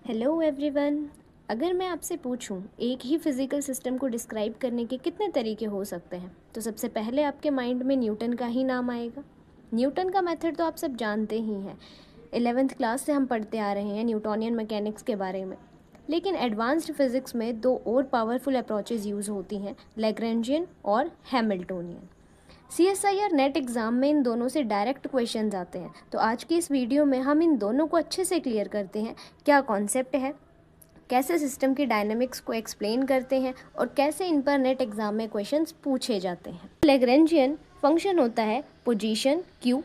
Hello everyone. अगर मैं आपसे पूछूं एक ही फिज़िकल सिस्टम को डिस्क्राइब करने के कितने तरीके हो सकते हैं तो सबसे पहले आपके माइंड में न्यूटन का ही नाम आएगा। न्यूटन का मेथड तो आप सब जानते ही हैं, 11th क्लास से हम पढ़ते आ रहे हैं न्यूटोनियन मैकेनिक्स के बारे में। लेकिन एडवांस्ड फिज़िक्स में दो और पावरफुल अप्रोचेज़ यूज़ होती हैं, लैग्रेंजियन और हैमिल्टोनियन। CSIR नेट एग्ज़ाम में इन दोनों से डायरेक्ट क्वेश्चंस आते हैं, तो आज की इस वीडियो में हम इन दोनों को अच्छे से क्लियर करते हैं, क्या कॉन्सेप्ट है, कैसे सिस्टम की डायनामिक्स को एक्सप्लेन करते हैं और कैसे इन पर नेट एग्ज़ाम में क्वेश्चंस पूछे जाते हैं। लैग्रेंजियन फंक्शन होता है position q,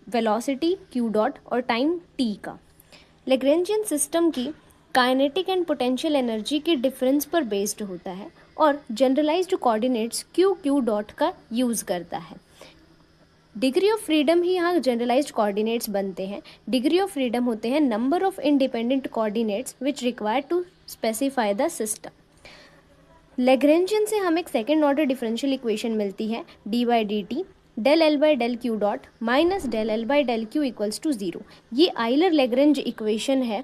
velocity q dot और टाइम t का। लैग्रेंजियन सिस्टम की काइनेटिक एंड पोटेंशियल एनर्जी के डिफरेंस पर बेस्ड होता है और जनरलाइज्ड कोऑर्डिनेट्स q डॉट का यूज़ करता है। डिग्री ऑफ फ्रीडम ही यहाँ जनरलाइज्ड कोऑर्डिनेट्स बनते हैं। डिग्री ऑफ फ्रीडम होते हैं number of independent coordinates which require to specify the system. Lagrangian से हमें एक सेकेंड ऑर्डर डिफरेंशियल इक्वेशन मिलती है dy/dt del L by del Q dot minus del L by del Q equals to 0। ये Euler Lagrange equation है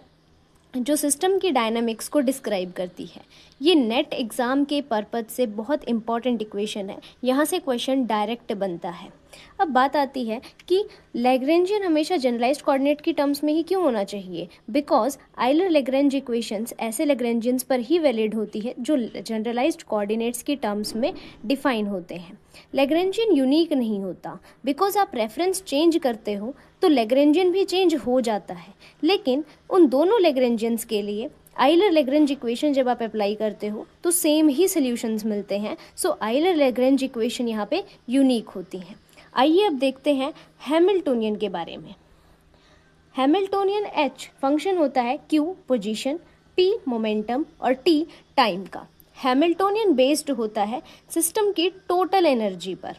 जो system की dynamics को डिस्क्राइब करती है। ये नेट एग्ज़ाम के पर्पज़ से बहुत इंपॉर्टेंट इक्वेशन है, यहाँ से क्वेश्चन डायरेक्ट बनता है। अब बात आती है कि लैग्रेंजियन हमेशा जनरलाइज्ड कोऑर्डिनेट की टर्म्स में ही क्यों होना चाहिए, बिकॉज आइलर लैग्रेंज इक्वेशंस ऐसे लैग्रेंजियंस पर ही वैलिड होती है जो जनरलाइज्ड कोऑर्डिनेट्स की टर्म्स में डिफाइन होते हैं। लैग्रेंजियन यूनिक नहीं होता, बिकॉज आप रेफरेंस चेंज करते हो तो लैग्रेंजियन भी चेंज हो जाता है, लेकिन उन दोनों लैग्रेंजियंस के लिए आइलर लैग्रेंज इक्वेशन जब आप अप्लाई करते हो तो सेम ही सॉल्यूशंस मिलते हैं। सो आइलर लैग्रेंज इक्वेशन यहाँ पे यूनिक होती हैं। आइए अब देखते हैं हैमिल्टोनियन के बारे में। हैमिल्टोनियन H फंक्शन होता है Q पोजीशन, P मोमेंटम और T टाइम का। हैमिल्टोनियन बेस्ड होता है सिस्टम की टोटल एनर्जी पर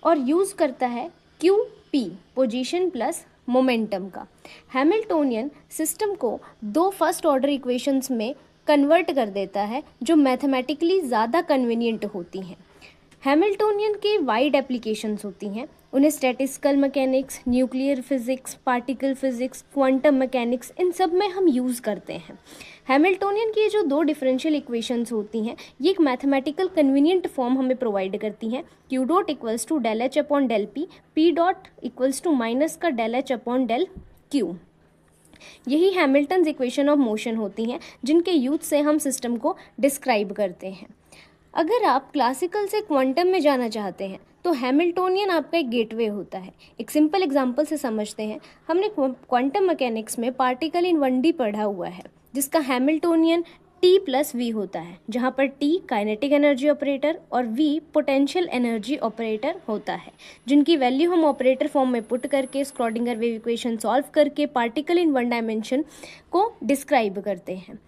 और यूज़ करता है QP पोजीशन प्लस मोमेंटम का। हैमिल्टोनियन सिस्टम को दो फर्स्ट ऑर्डर इक्वेशंस में कन्वर्ट कर देता है जो मैथमेटिकली ज़्यादा कन्वीनियंट होती हैं। हैमिल्टोनियन के वाइड एप्लीकेशंस होती हैं, उन्हें statistical mechanics, nuclear physics, particle physics, quantum mechanics, इन सब में हम यूज़ करते हैं। हैमिल्टोनियन की जो दो डिफरेंशियल इक्वेशंस होती हैं ये एक मैथमेटिकल कन्वीनियंट फॉर्म हमें प्रोवाइड करती हैं। q dot equals to del H upon del P, p dot equals to minus का del H upon del q। यही हैमिल्टन्स इक्वेशन ऑफ मोशन होती हैं जिनके यूज से हम सिस्टम को डिस्क्राइब करते हैं। अगर आप क्लासिकल से क्वांटम में जाना चाहते हैं तो हैमिल्टोनियन आपका एक गेटवे होता है। एक सिंपल एग्जांपल से समझते हैं। हमने क्वांटम मैकेनिक्स में पार्टिकल इन 1D पढ़ा हुआ है जिसका हैमिल्टोनियन T प्लस V होता है, जहाँ पर T काइनेटिक एनर्जी ऑपरेटर और V पोटेंशियल एनर्जी ऑपरेटर होता है, जिनकी वैल्यू हम ऑपरेटर फॉर्म में पुट करके स्क्रॉडिंगर वेव इक्वेशन सॉल्व करके पार्टिकल इन 1 डायमेंशन को डिस्क्राइब करते हैं।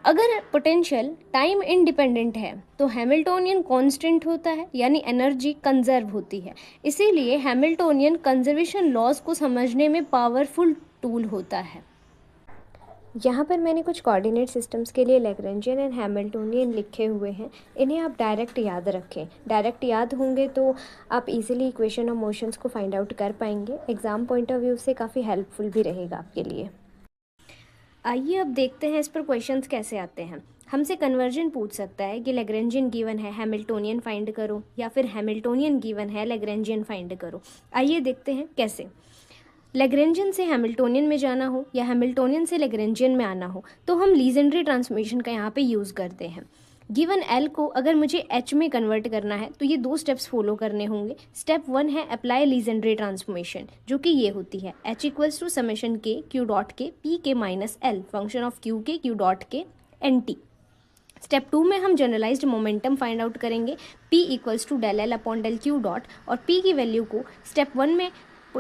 अगर पोटेंशियल टाइम इंडिपेंडेंट है तो हैमिल्टोनियन कांस्टेंट होता है, यानी एनर्जी कंजर्व होती है। इसीलिए हैमिल्टोनियन कंजर्वेशन लॉज को समझने में पावरफुल टूल होता है। यहाँ पर मैंने कुछ कोऑर्डिनेट सिस्टम्स के लिए लैग्रेंजियन एंड हैमिल्टोनियन लिखे हुए हैं, इन्हें आप डायरेक्ट याद रखें। डायरेक्ट याद होंगे तो आप इजीली इक्वेशन ऑफ मोशंस को फाइंड आउट कर पाएंगे। एग्ज़ाम पॉइंट ऑफ व्यू से काफ़ी हेल्पफुल भी रहेगा आपके लिए। आइए अब देखते हैं इस पर क्वेश्चंस कैसे आते हैं। हमसे कन्वर्जन पूछ सकता है कि लैग्रेंजियन गिवन है हैमिल्टोनियन फाइंड करो, या फिर हैमिल्टोनियन गिवन है लैग्रेंजियन फाइंड करो। आइए देखते हैं कैसे। लैग्रेंजियन से हैमिल्टोनियन में जाना हो या हैमिल्टोनियन से लैग्रेंजियन में आना हो तो हम लीजेंड्री ट्रांसफॉर्मेशन का यहाँ पे यूज़ करते हैं। गिवन L को अगर मुझे H में कन्वर्ट करना है तो ये दो स्टेप्स फॉलो करने होंगे। स्टेप 1 है अप्लाई लीजेंड्री ट्रांसफॉर्मेशन, जो कि ये होती है H इक्वल्स टू समेशन के Q डॉट के P के minus L function of Q के Q डॉट के NT। स्टेप 2 में हम जनरलाइज्ड मोमेंटम फाइंड आउट करेंगे, P equals to del L upon del Q dot, और P की वैल्यू को स्टेप 1 में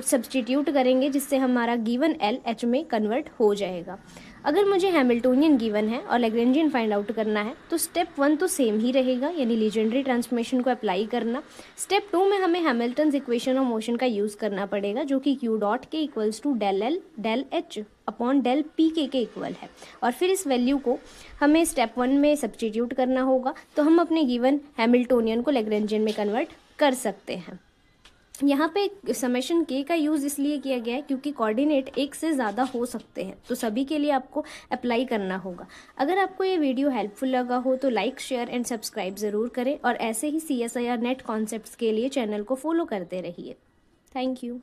सब्सटीट्यूट करेंगे जिससे हमारा गिवन L H में कन्वर्ट हो जाएगा। अगर मुझे हैमिल्टोनियन गिवन है और लैग्रेंजियन फाइंड आउट करना है तो स्टेप 1 तो सेम ही रहेगा, यानी लीजेंड्री ट्रांसफॉर्मेशन को अप्लाई करना। स्टेप 2 में हमें हैमिल्टन्स इक्वेशन ऑफ मोशन का यूज़ करना पड़ेगा, जो कि Q डॉट के equals to del L del H upon del P के इक्वल है, और फिर इस वैल्यू को हमें स्टेप 1 में सब्सटीट्यूट करना होगा तो हम अपने गिवन हैमिल्टोनियन को लैग्रेंजियन में कन्वर्ट कर सकते हैं। यहाँ पे समेशन के का यूज़ इसलिए किया गया है क्योंकि कोऑर्डिनेट एक से ज़्यादा हो सकते हैं, तो सभी के लिए आपको अप्लाई करना होगा। अगर आपको ये वीडियो हेल्पफुल लगा हो तो लाइक, शेयर एंड सब्सक्राइब ज़रूर करें और ऐसे ही CSIR नेट कॉन्सेप्ट्स के लिए चैनल को फॉलो करते रहिए। Thank you.